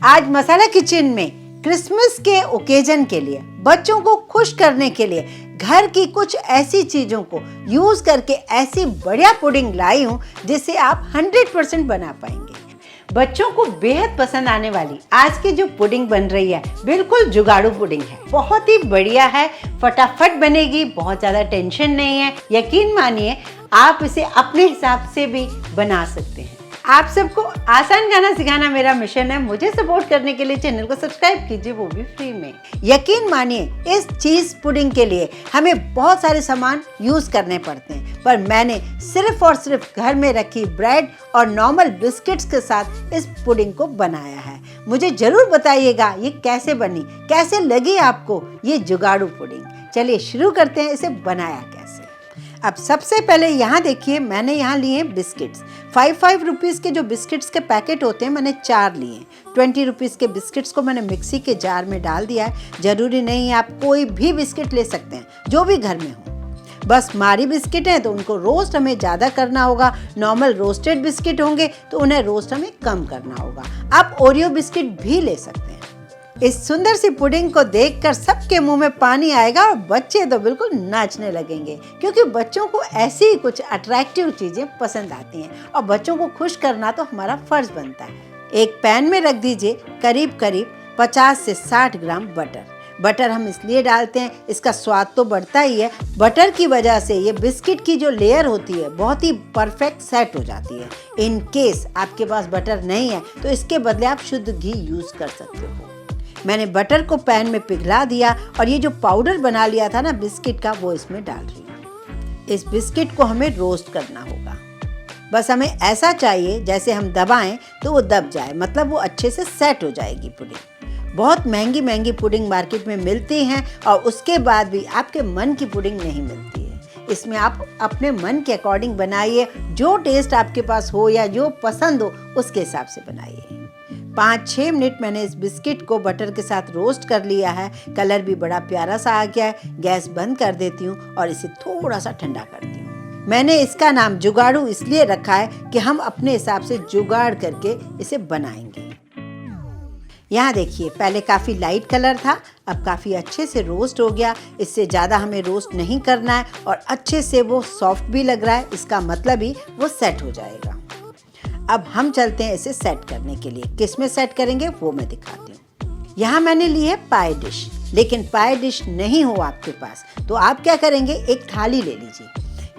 आज मसाला किचन में क्रिसमस के ओकेजन के लिए, बच्चों को खुश करने के लिए घर की कुछ ऐसी चीज़ों को यूज करके ऐसी बढ़िया पुडिंग लाई हूँ जिसे आप 100% बना पाएंगे। बच्चों को बेहद पसंद आने वाली आज की जो पुडिंग बन रही है बिल्कुल जुगाड़ू पुडिंग है। बहुत ही बढ़िया है, फटाफट बनेगी, बहुत ज़्यादा टेंशन नहीं है। यकीन मानिए आप इसे अपने हिसाब से भी बना सकते हैं। आप सबको आसान खाना सिखाना मेरा मिशन है। मुझे सपोर्ट करने के लिए चैनल को सब्सक्राइब कीजिए, वो भी फ्री में। यकीन मानिए इस चीज़ पुडिंग के लिए हमें बहुत सारे सामान यूज़ करने पड़ते हैं, पर मैंने सिर्फ और सिर्फ घर में रखी ब्रेड और नॉर्मल बिस्किट्स के साथ इस पुडिंग को बनाया है। मुझे ज़रूर बताइएगा ये कैसे बनी, कैसे लगी आपको ये जुगाड़ू पुडिंग। चलिए शुरू करते हैं इसे बनाया कैसे। अब सबसे पहले यहाँ देखिए, मैंने यहाँ लिए बिस्किट्स। 5 रुपीज़ के जो बिस्किट्स के पैकेट होते हैं मैंने 4 लिए। 20 रुपीज़ के बिस्किट्स को मैंने मिक्सी के जार में डाल दिया है। ज़रूरी नहीं है, आप कोई भी बिस्किट ले सकते हैं जो भी घर में हो। बस मारी बिस्किट हैं तो उनको रोस्ट हमें ज़्यादा करना होगा। नॉर्मल रोस्टेड बिस्किट होंगे तो उन्हें रोस्ट हमें कम करना होगा। आप ओरियो बिस्किट भी ले सकते हैं। इस सुंदर सी पुडिंग को देखकर सबके मुंह में पानी आएगा और बच्चे तो बिल्कुल नाचने लगेंगे, क्योंकि बच्चों को ऐसी ही कुछ अट्रैक्टिव चीज़ें पसंद आती हैं और बच्चों को खुश करना तो हमारा फर्ज बनता है। एक पैन में रख दीजिए करीब 50 से 60 ग्राम बटर। बटर हम इसलिए डालते हैं, इसका स्वाद तो बढ़ता ही है। बटर की वजह से ये बिस्किट की जो लेयर होती है बहुत ही परफेक्ट सेट हो जाती है। इन केस आपके पास बटर नहीं है तो इसके बदले आप शुद्ध घी यूज़ कर सकते हो। मैंने बटर को पैन में पिघला दिया और ये जो पाउडर बना लिया था ना बिस्किट का, वो इसमें डाल रही हूँ। इस बिस्किट को हमें रोस्ट करना होगा। बस हमें ऐसा चाहिए जैसे हम दबाएं तो वो दब जाए, मतलब वो अच्छे से सेट हो जाएगी पुडिंग। बहुत महंगी पुडिंग मार्केट में मिलती हैं और उसके बाद भी आपके मन की पुडिंग नहीं मिलती है। इसमें आप अपने मन के अकॉर्डिंग बनाइए, जो टेस्ट आपके पास हो या जो पसंद हो उसके हिसाब से बनाइए। 5-6 मिनट मैंने इस बिस्किट को बटर के साथ रोस्ट कर लिया है। कलर भी बड़ा प्यारा सा आ गया है। गैस बंद कर देती हूँ और इसे थोड़ा सा ठंडा करती हूँ। मैंने इसका नाम जुगाड़ू इसलिए रखा है कि हम अपने हिसाब से जुगाड़ करके इसे बनाएंगे। यहाँ देखिए, पहले काफ़ी लाइट कलर था, अब काफ़ी अच्छे से रोस्ट हो गया। इससे ज़्यादा हमें रोस्ट नहीं करना है और अच्छे से वो सॉफ्ट भी लग रहा है, इसका मतलब ही वो सेट हो जाएगा। अब हम चलते हैं इसे सेट करने के लिए। किस में सेट करेंगे वो मैं दिखाती हूँ। यहाँ मैंने ली है पाई डिश, लेकिन पाई डिश नहीं हो आपके पास तो आप क्या करेंगे, एक थाली ले लीजिए।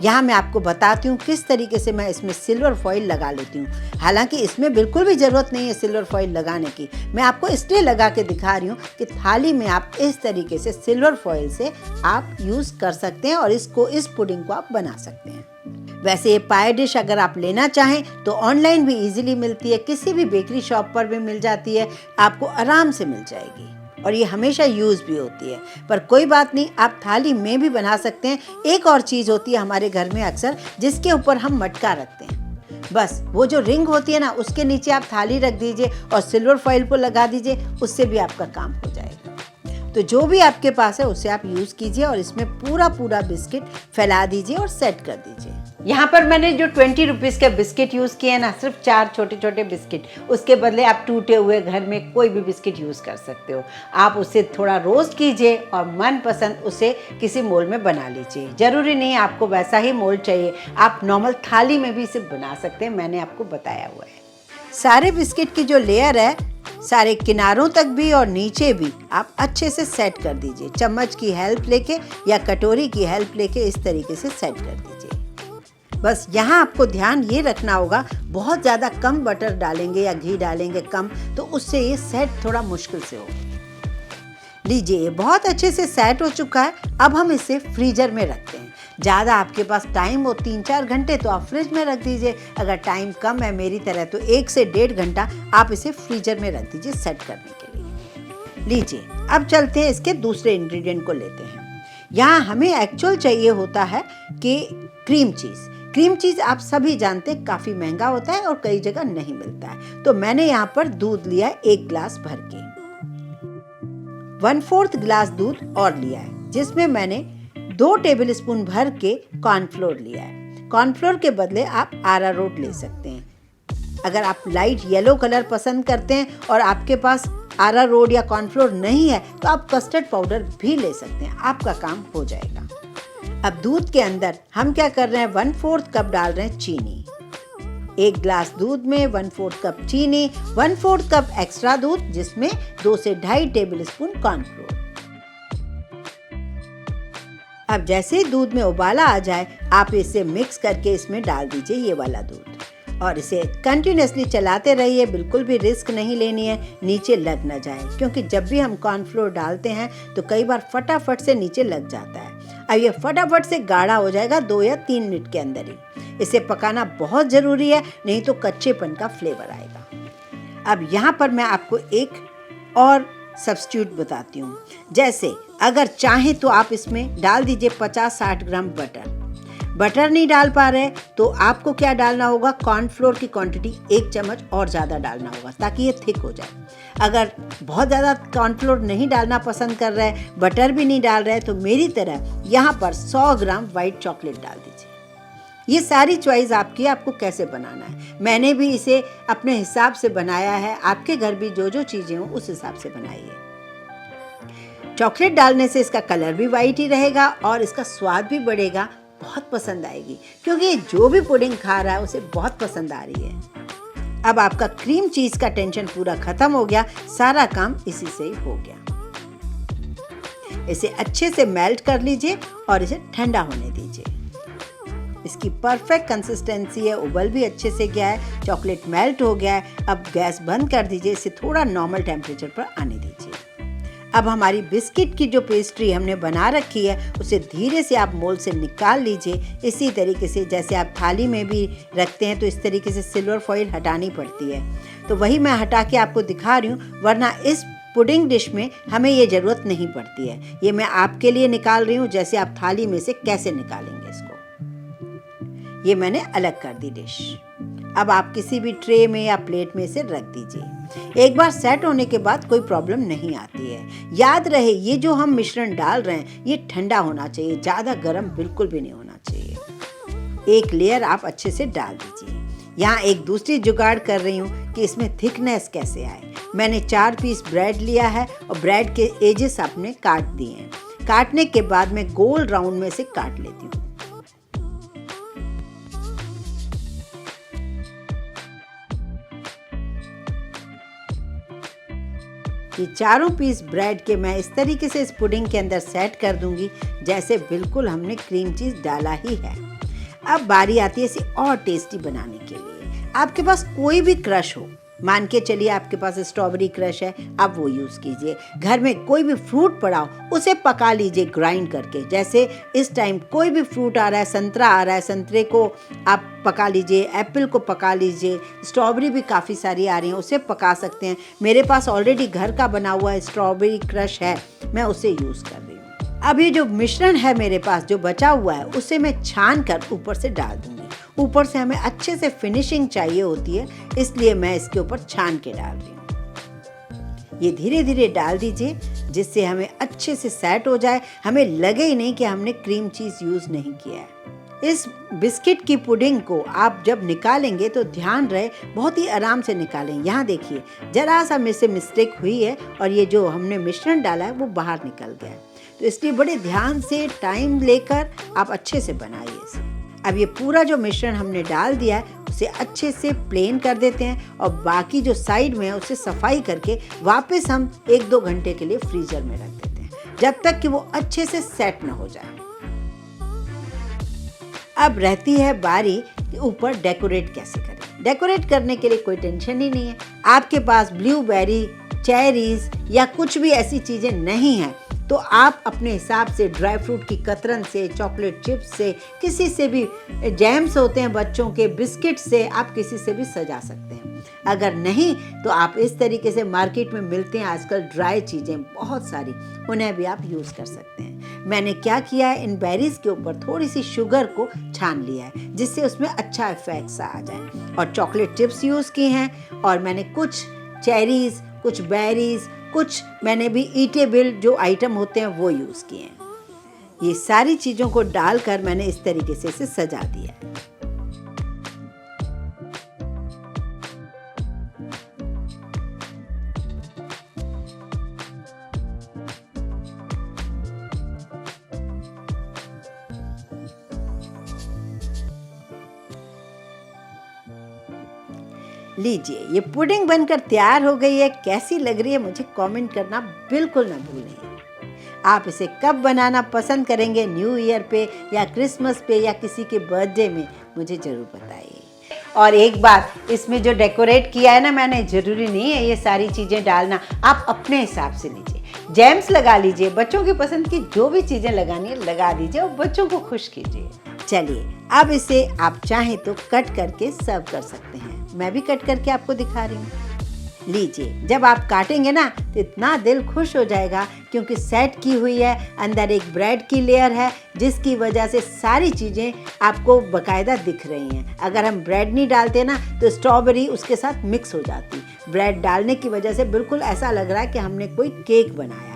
यहाँ मैं आपको बताती हूँ किस तरीके से मैं इसमें सिल्वर फॉइल लगा लेती हूँ। हालांकि इसमें बिल्कुल भी ज़रूरत नहीं है सिल्वर फॉइल लगाने की, मैं आपको इसलिए लगा के दिखा रही हूँ कि थाली में आप इस तरीके से सिल्वर फॉइल से आप यूज़ कर सकते हैं और इस पुडिंग को आप बना सकते हैं। वैसे ये पाई डिश अगर आप लेना चाहें तो ऑनलाइन भी इजीली मिलती है, किसी भी बेकरी शॉप पर भी मिल जाती है, आपको आराम से मिल जाएगी और ये हमेशा यूज़ भी होती है। पर कोई बात नहीं, आप थाली में भी बना सकते हैं। एक और चीज़ होती है हमारे घर में अक्सर, जिसके ऊपर हम मटका रखते हैं। बस वो जो रिंग होती है ना, उसके नीचे आप थाली रख दीजिए और सिल्वर फॉइल को लगा दीजिए, उससे भी आपका काम हो जाएगा। तो जो भी आपके पास है उसे आप यूज़ कीजिए और इसमें पूरा बिस्किट फैला दीजिए और सेट कर दीजिए। यहाँ पर मैंने जो 20 रुपीज़ के बिस्किट यूज़ किए ना, सिर्फ 4 छोटे बिस्किट, उसके बदले आप टूटे हुए घर में कोई भी बिस्किट यूज़ कर सकते हो। आप उसे थोड़ा रोस्ट कीजिए और मनपसंद उसे किसी मोल्ड में बना लीजिए। ज़रूरी नहीं आपको वैसा ही मोल्ड चाहिए, आप नॉर्मल थाली में भी इसे बना सकते हैं, मैंने आपको बताया हुआ है। सारे बिस्किट की जो लेयर है, सारे किनारों तक भी और नीचे भी आप अच्छे से सेट कर दीजिए। चम्मच की हेल्प लेके या कटोरी की हेल्प लेके इस तरीके से सेट कर दीजिए। बस यहाँ आपको ध्यान ये रखना होगा, बहुत ज़्यादा कम बटर डालेंगे या घी डालेंगे कम तो उससे ये सेट थोड़ा मुश्किल से होगा। लीजिए, ये बहुत अच्छे से सेट हो चुका है। अब हम इसे फ्रीजर में रखते हैं। ज़्यादा आपके पास टाइम हो 3-4 घंटे तो आप फ्रिज में रख दीजिए। अगर टाइम कम है मेरी तरह तो 1 से 1.5 घंटा आप इसे फ्रीजर में रख दीजिए सेट करने के लिए। लीजिए, अब चलते हैं इसके दूसरे इंग्रेडिएंट को लेते हैं। यहाँ हमें एक्चुअल चाहिए होता है कि क्रीम चीज़। क्रीम चीज़ आप सभी जानते हैं काफ़ी महंगा होता है और कई जगह नहीं मिलता है। तो मैंने यहाँ पर दूध लिया है 1 गिलास भर के, 1/4 गिलास दूध और लिया है, जिसमें मैंने 2 टेबलस्पून भर के कॉर्नफ्लोर लिया है। कॉर्नफ्लोर के बदले आप अरारोट ले सकते हैं। अगर आप लाइट येलो कलर पसंद करते हैं और आपके पास अरारोट या कॉर्नफ्लोर नहीं है तो आप कस्टर्ड पाउडर भी ले सकते हैं, आपका काम हो जाएगा। अब दूध के अंदर हम क्या कर रहे हैं, 1/4 कप डाल रहे हैं चीनी। 1 ग्लास दूध में 1/4 कप चीनी, 1/4 कप एक्स्ट्रा दूध जिसमें 2 से 2.5 टेबल स्पून कॉर्नफ्लोर। अब जैसे ही दूध में उबाला आ जाए आप इसे मिक्स करके इसमें डाल दीजिए ये वाला दूध और इसे कंटिन्यूसली चलाते रहिए, बिल्कुल भी रिस्क नहीं लेनी है नीचे लग ना जाए, क्योंकि जब भी हम कॉर्नफ्लोर डालते हैं तो कई बार फटाफट से नीचे लग जाता है। अब ये फटाफट से गाढ़ा हो जाएगा 2 या 3 मिनट के अंदर ही। इसे पकाना बहुत ज़रूरी है, नहीं तो कच्चेपन का फ्लेवर आएगा। अब यहाँ पर मैं आपको एक और सब्स्टिट्यूट बताती हूँ। जैसे अगर चाहें तो आप इसमें डाल दीजिए 50-60 ग्राम बटर नहीं डाल पा रहे तो आपको क्या डालना होगा, कॉर्नफ्लोर की क्वांटिटी 1 चम्मच और ज़्यादा डालना होगा ताकि ये थिक हो जाए। अगर बहुत ज़्यादा कॉर्नफ्लोर नहीं डालना पसंद कर रहे हैं, बटर भी नहीं डाल रहे हैं, तो मेरी तरह यहाँ पर 100 ग्राम वाइट चॉकलेट डाल दीजिए। ये सारी चॉइस आपकी, आपको कैसे बनाना है। मैंने भी इसे अपने हिसाब से बनाया है, आपके घर भी जो जो चीज़ें हों उस हिसाब से बनाइए। चॉकलेट डालने से इसका कलर भी वाइट ही रहेगा और इसका स्वाद भी बढ़ेगा, बहुत पसंद आएगी, क्योंकि जो भी पुडिंग खा रहा है उसे बहुत पसंद आ रही है। अब आपका क्रीम चीज़ का टेंशन पूरा खत्म हो गया, सारा काम इसी से ही हो गया। इसे अच्छे से मेल्ट कर लीजिए और इसे ठंडा होने दीजिए। इसकी परफेक्ट कंसिस्टेंसी है, उबल भी अच्छे से गया है, चॉकलेट मेल्ट हो गया है। अब गैस बंद कर दीजिए, इसे थोड़ा नॉर्मल टेम्परेचर पर आने दीजिए। अब हमारी बिस्किट की जो पेस्ट्री हमने बना रखी है उसे धीरे से आप मोल्ड से निकाल लीजिए। इसी तरीके से जैसे आप थाली में भी रखते हैं तो इस तरीके से सिल्वर फॉइल हटानी पड़ती है, तो वही मैं हटा के आपको दिखा रही हूँ, वरना इस पुडिंग डिश में हमें ये ज़रूरत नहीं पड़ती है। ये मैं आपके लिए निकाल रही हूँ, जैसे आप थाली में से कैसे निकालेंगे इसको। ये मैंने अलग कर दी डिश। अब आप किसी भी ट्रे में या प्लेट में इसे रख दीजिए। एक बार सेट होने के बाद कोई प्रॉब्लम नहीं आती है। याद रहे ये जो हम मिश्रण डाल रहे हैं ये ठंडा होना चाहिए, ज़्यादा गर्म बिल्कुल भी नहीं होना चाहिए। एक लेयर आप अच्छे से डाल दीजिए। यहाँ एक दूसरी जुगाड़ कर रही हूँ कि इसमें थिकनेस कैसे आए। मैंने 4 पीस ब्रेड लिया है और ब्रेड के एजेस आपने काट दिए हैं। काटने के बाद मैं गोल राउंड में से काट लेती हूँ। ये चारों पीस ब्रेड के मैं इस तरीके से इस पुडिंग के अंदर सेट कर दूंगी जैसे बिल्कुल हमने क्रीम चीज़ डाला ही है। अब बारी आती है इसे और टेस्टी बनाने के लिए। आपके पास कोई भी क्रश हो, मान के चलिए आपके पास स्ट्रॉबेरी क्रश है, आप वो यूज़ कीजिए। घर में कोई भी फ्रूट पड़ा हो उसे पका लीजिए ग्राइंड करके। जैसे इस टाइम कोई भी फ्रूट आ रहा है, संतरा आ रहा है, संतरे को आप पका लीजिए, एप्पल को पका लीजिए, स्ट्रॉबेरी भी काफ़ी सारी आ रही हैं उसे पका सकते हैं। मेरे पास ऑलरेडी घर का बना हुआ स्ट्रॉबेरी क्रश है, मैं उसे यूज़ कर रही हूँ। अब ये जो मिश्रण है मेरे पास जो बचा हुआ है उसे मैं छान कर ऊपर से डाल दूँगी। ऊपर से हमें अच्छे से फिनिशिंग चाहिए होती है, इसलिए मैं इसके ऊपर छान के डाल रही हूँ। ये धीरे धीरे डाल दीजिए जिससे हमें अच्छे से सेट हो जाए, हमें लगे ही नहीं कि हमने क्रीम चीज़ यूज़ नहीं किया है। इस बिस्किट की पुडिंग को आप जब निकालेंगे तो ध्यान रहे बहुत ही आराम से निकालें। यहाँ देखिए ज़रा सा मेरे से मिस्टेक हुई है और ये जो हमने मिश्रण डाला है वो बाहर निकल गया है, तो इसलिए बड़े ध्यान से टाइम लेकर आप अच्छे से बनाइए इसे। अब ये पूरा जो मिश्रण हमने डाल दिया है उसे अच्छे से प्लेन कर देते हैं और बाकी जो साइड में है उसे सफाई करके वापस हम 1-2 घंटे के लिए फ्रीजर में रख देते हैं, जब तक कि वो अच्छे से सेट ना हो जाए। अब रहती है बारी कि ऊपर डेकोरेट कैसे करें। डेकोरेट करने के लिए कोई टेंशन ही नहीं है। आपके पास ब्लूबेरी, चेरीज या कुछ भी ऐसी चीज़ें नहीं हैं तो आप अपने हिसाब से ड्राई फ्रूट की कतरन से, चॉकलेट चिप्स से, किसी से भी, जैम्स होते हैं बच्चों के, बिस्किट से, आप किसी से भी सजा सकते हैं। अगर नहीं तो आप इस तरीके से मार्केट में मिलते हैं आजकल ड्राई चीज़ें बहुत सारी, उन्हें भी आप यूज़ कर सकते हैं। मैंने क्या किया है, इन बेरीज के ऊपर थोड़ी सी शुगर को छान लिया है जिससे उसमें अच्छा इफेक्ट सा आ जाए, और चॉकलेट चिप्स यूज़ की हैं, और मैंने कुछ चेरीज, कुछ बेरीज, कुछ मैंने भी ईटेबल जो आइटम होते हैं वो यूज़ किए हैं। ये सारी चीज़ों को डालकर मैंने इस तरीके से इसे सजा दिया। लीजिए, ये पुडिंग बनकर तैयार हो गई है। कैसी लग रही है मुझे कमेंट करना बिल्कुल ना भूलें। आप इसे कब बनाना पसंद करेंगे, न्यू ईयर पे या क्रिसमस पे या किसी के बर्थडे में, मुझे ज़रूर बताइए। और एक बात, इसमें जो डेकोरेट किया है ना मैंने, ज़रूरी नहीं है ये सारी चीज़ें डालना, आप अपने हिसाब से लीजिए। जेम्स लगा लीजिए, बच्चों की पसंद की जो भी चीज़ें लगानी है लगा दीजिए और बच्चों को खुश कीजिए। चलिए, अब इसे आप चाहें तो कट करके सर्व कर सकते हैं। मैं भी कट करके आपको दिखा रही हूँ। लीजिए, जब आप काटेंगे ना तो इतना दिल खुश हो जाएगा, क्योंकि सेट की हुई है, अंदर एक ब्रेड की लेयर है जिसकी वजह से सारी चीज़ें आपको बाकायदा दिख रही हैं। अगर हम ब्रेड नहीं डालते ना तो स्ट्रॉबेरी उसके साथ मिक्स हो जाती। ब्रेड डालने की वजह से बिल्कुल ऐसा लग रहा है कि हमने कोई केक बनाया है।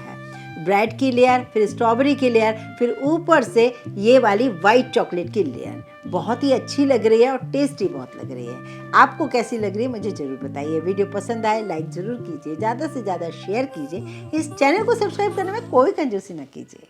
ब्रेड की लेयर, फिर स्ट्रॉबेरी की लेयर, फिर ऊपर से ये वाली वाइट चॉकलेट की लेयर, बहुत ही अच्छी लग रही है और टेस्टी बहुत लग रही है। आपको कैसी लग रही है मुझे ज़रूर बताइए। वीडियो पसंद आए लाइक ज़रूर कीजिए, ज़्यादा से ज़्यादा शेयर कीजिए। इस चैनल को सब्सक्राइब करने में कोई कंजूसी ना कीजिए।